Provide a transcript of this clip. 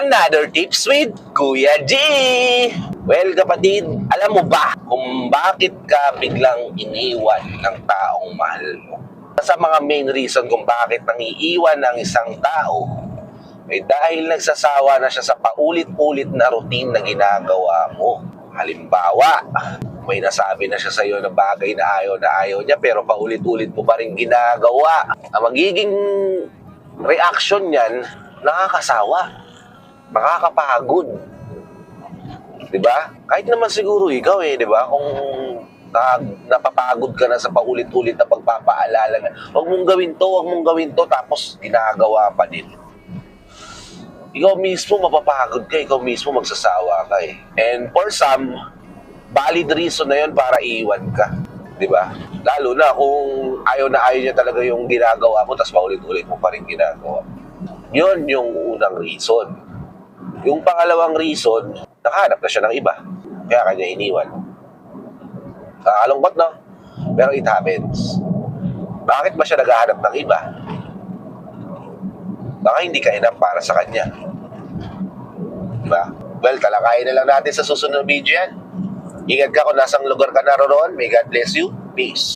Another tips with Kuya G! Well, kapatid, alam mo ba kung bakit ka biglang iniwan ng taong mahal mo? Sa mga main reason kung bakit nangiiwan ng isang tao ay dahil nagsasawa na siya sa paulit-ulit na routine na ginagawa mo. Halimbawa, may nasabi na siya sa iyo na bagay na ayaw niya pero paulit-ulit mo pa rin ginagawa. Ang magiging reaction niyan, nakakasawa. Nakakapagod. 'Di ba? Kahit naman siguro ikaw 'di ba? Kung napapagod ka na sa paulit-ulit na pagpapaalala na, huwag mong gawin to, tapos ginagawa pa din. Ikaw mismo mapapagod ka, ikaw mismo magsasawa ka eh. And for some, valid reason na 'yon para iiwan ka. 'Di ba? Lalo na kung ayaw niya talaga yung ginagawa mo, tapos paulit-ulit mo pa rin ginagawa. 'Yon yung unang reason. Yung pangalawang reason, nakahanap na siya ng iba. Kaya kanya iniwan. Nakakalungkot, no? Pero it happens. Bakit ba siya naghahanap ng iba? Baka hindi ka enough para sa kanya. Diba? Well, talakayin na lang natin sa susunod na video yan. Ingat ka kung nasang lugar ka naroon. May God bless you. Peace.